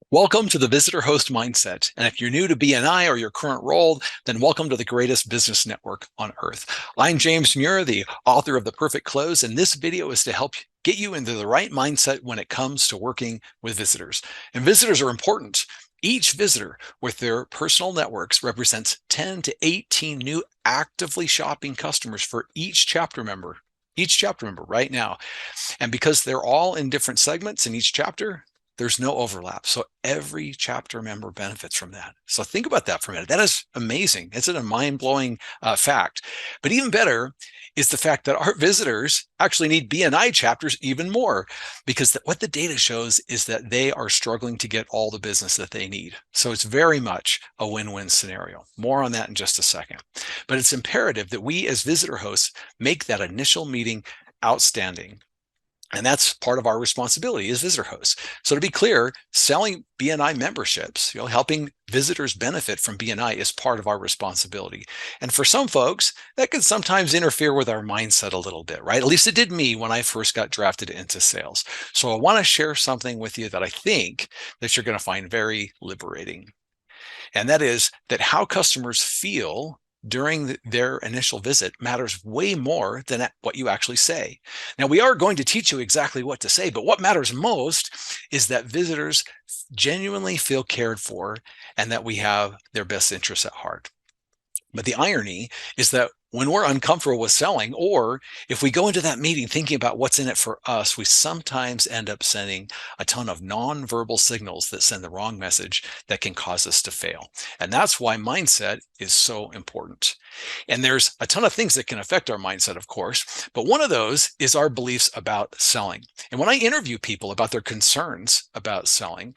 Welcome to the Visitor Host Mindset. And if you're new to BNI or your current role, then welcome to the greatest business network on earth. I'm James Muir, the author of The Perfect Close, and this video is to help get you into the right mindset when it comes to working with visitors. And visitors are important. Each visitor with their personal networks represents 10 to 18 new actively shopping customers for each chapter member right now. And because they're all in different segments in each chapter, there's no overlap. So every chapter member benefits from that. So think about that for a minute. That is amazing. It's a mind-blowing fact. But even better is the fact that our visitors actually need BNI chapters even more, because what the data shows is that they are struggling to get all the business that they need. So it's very much a win-win scenario. More on that in just a second. But it's imperative that we as visitor hosts make that initial meeting outstanding. And that's part of our responsibility as visitor hosts. So to be clear, selling BNI memberships, helping visitors benefit from BNI is part of our responsibility. And for some folks, that can sometimes interfere with our mindset a little bit, right? At least it did me when I first got drafted into sales. So I want to share something with you that I think that you're going to find very liberating. And that is that how customers feel during their initial visit matters way more than what you actually say. Now, we are going to teach you exactly what to say, but what matters most is that visitors genuinely feel cared for and that we have their best interests at heart. But the irony is that when we're uncomfortable with selling, or if we go into that meeting thinking about what's in it for us, we sometimes end up sending a ton of nonverbal signals that send the wrong message that can cause us to fail. And that's why mindset is so important. And there's a ton of things that can affect our mindset, of course, but one of those is our beliefs about selling. And when I interview people about their concerns about selling,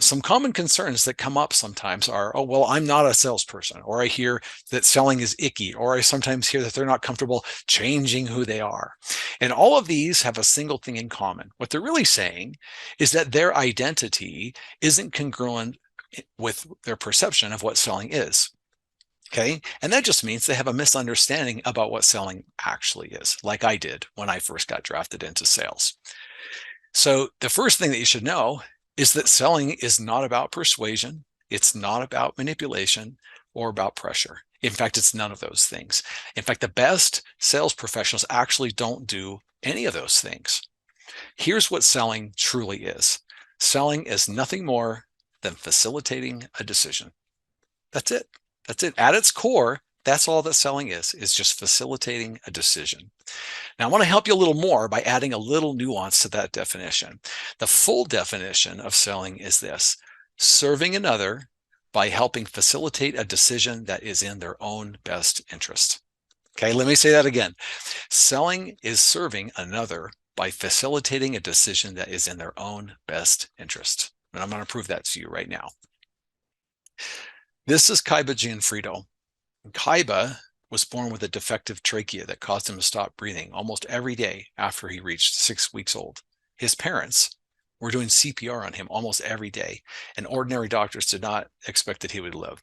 some common concerns that come up sometimes are, oh, well, I'm not a salesperson, or I hear that selling is icky, or I sometimes hear that they're not comfortable changing who they are. And all of these have a single thing in common. What they're really saying is that their identity isn't congruent with their perception of what selling is. Okay. And that just means they have a misunderstanding about what selling actually is, like I did when I first got drafted into sales. So the first thing that you should know is that selling is not about persuasion. It's not about manipulation or about pressure. In fact, it's none of those things. In fact, the best sales professionals actually don't do any of those things. Here's what selling truly is. Selling is nothing more than facilitating a decision. That's it. That's it. At its core, that's all that selling is just facilitating a decision. Now, I want to help you a little more by adding a little nuance to that definition. The full definition of selling is this: serving another by helping facilitate a decision that is in their own best interest. Okay, let me say that again. Selling is serving another by facilitating a decision that is in their own best interest. And I'm going to prove that to you right now. This is Kaiba Gionfriddo. Kaiba was born with a defective trachea that caused him to stop breathing almost every day after he reached 6 weeks old. His parents were doing CPR on him almost every day, and ordinary doctors did not expect that he would live.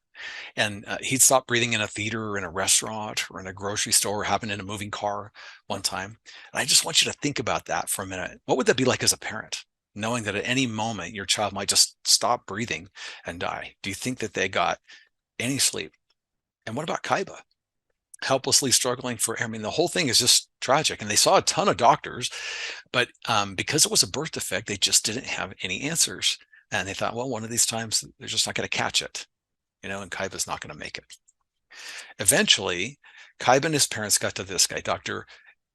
And he'd stop breathing in a theater or in a restaurant or in a grocery store, or happened in a moving car one time. And I just want you to think about that for a minute. What would that be like as a parent, knowing that at any moment your child might just stop breathing and die? Do you think that they got any sleep? And what about Kaiba? Helplessly struggling the whole thing is just tragic. And they saw a ton of doctors, but because it was a birth defect, they just didn't have any answers. And they thought, well, one of these times they're just not going to catch it, and Kaiba's not going to make it. Eventually, Kaiba and his parents got to this guy, Dr.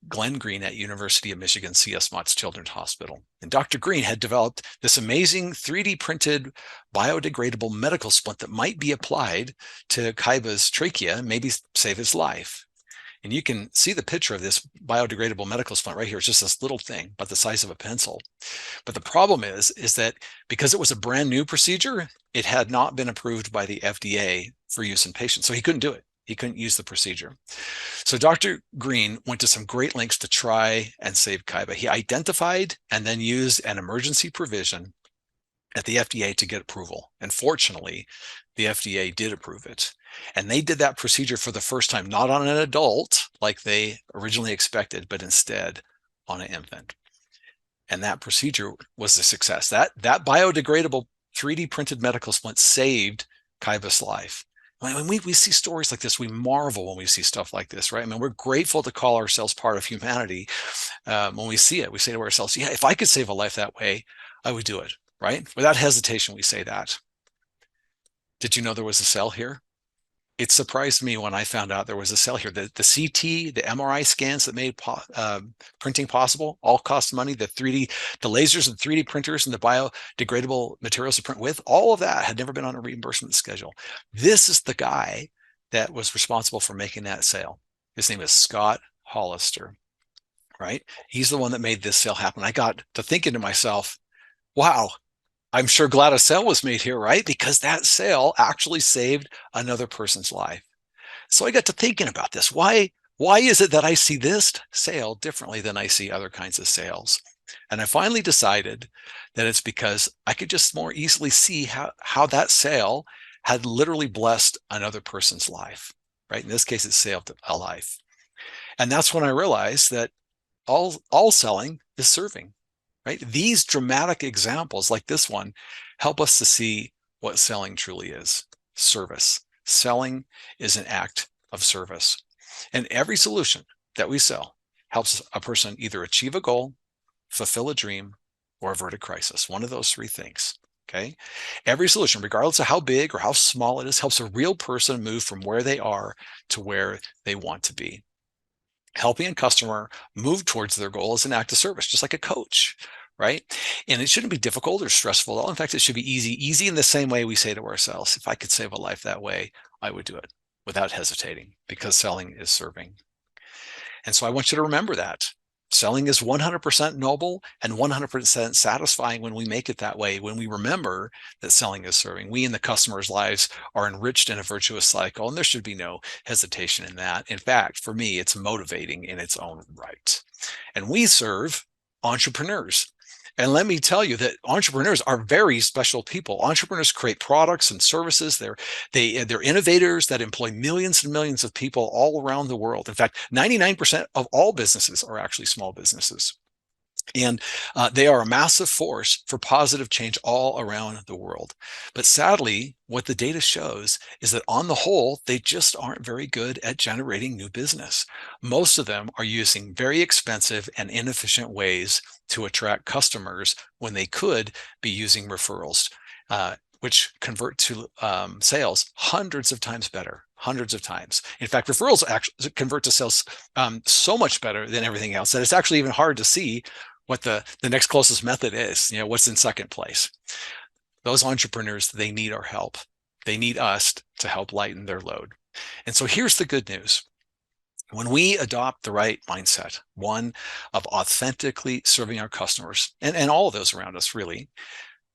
Glenn Green at University of Michigan C.S. Motts Children's Hospital. And Dr. Green had developed this amazing 3D printed biodegradable medical splint that might be applied to Kaiba's trachea and maybe save his life. And you can see the picture of this biodegradable medical splint right here. It's just this little thing about the size of a pencil. But the problem is that because it was a brand new procedure, it had not been approved by the FDA for use in patients. So he couldn't do it. He couldn't use the procedure. So Dr. Green went to some great lengths to try and save Kaiba. He identified and then used an emergency provision at the FDA to get approval. And fortunately, the FDA did approve it. And they did that procedure for the first time, not on an adult like they originally expected, but instead on an infant. And that procedure was a success. That biodegradable 3D printed medical splint saved Kaiba's life. When we see stories like this, we marvel when we see stuff like this, right? I mean, we're grateful to call ourselves part of humanity. When we see it, we say to ourselves, yeah, if I could save a life that way, I would do it, right? Without hesitation, we say that. Did you know there was a cell here? It surprised me when I found out there was a cell here. The CT, the MRI scans that made printing possible all cost money. The lasers and 3D printers and the biodegradable materials to print with, all of that had never been on a reimbursement schedule. This is the guy that was responsible for making that sale. His name is Scott Hollister, right? He's the one that made this sale happen. I got to thinking to myself, wow, I'm sure glad a sale was made here, right? Because that sale actually saved another person's life. So I got to thinking about this. Why is it that I see this sale differently than I see other kinds of sales? And I finally decided that it's because I could just more easily see how that sale had literally blessed another person's life, right? In this case, it saved a life. And that's when I realized that all selling is serving. Right? These dramatic examples like this one help us to see what selling truly is: service. Selling is an act of service. And every solution that we sell helps a person either achieve a goal, fulfill a dream, or avert a crisis. One of those three things. Okay. Every solution, regardless of how big or how small it is, helps a real person move from where they are to where they want to be. Helping a customer move towards their goal is an act of service, just like a coach, right? And it shouldn't be difficult or stressful at all. In fact, it should be easy in the same way we say to ourselves, if I could save a life that way, I would do it without hesitating, because selling is serving. And so I want you to remember that. Selling is 100% noble and 100% satisfying when we make it that way. When we remember that selling is serving, we and the customer's lives are enriched in a virtuous cycle, and there should be no hesitation in that. In fact, for me, it's motivating in its own right. And we serve entrepreneurs. And let me tell you that entrepreneurs are very special people. Entrepreneurs create products and services. They're innovators that employ millions and millions of people all around the world. In fact, 99% of all businesses are actually small businesses. And they are a massive force for positive change all around the world. But sadly, what the data shows is that on the whole, they just aren't very good at generating new business. Most of them are using very expensive and inefficient ways to attract customers when they could be using referrals, which convert to sales hundreds of times better. Hundreds of times. In fact, referrals actually convert to sales so much better than everything else that it's actually even hard to see what the next closest method is, what's in second place. Those entrepreneurs, they need our help. They need us to help lighten their load. And so here's the good news. When we adopt the right mindset, one of authentically serving our customers and all of those around us, really,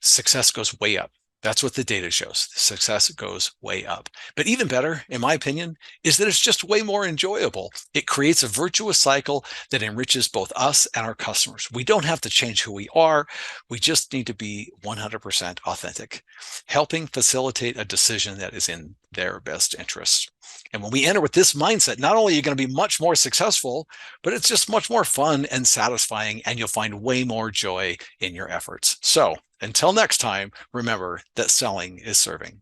success goes way up. That's what the data shows. Success goes way up. But even better, in my opinion, is that it's just way more enjoyable. It creates a virtuous cycle that enriches both us and our customers. We don't have to change who we are. We just need to be 100% authentic, helping facilitate a decision that is in their best interest. And when we enter with this mindset, not only are you going to be much more successful, but it's just much more fun and satisfying, and you'll find way more joy in your efforts. So until next time, remember that selling is serving.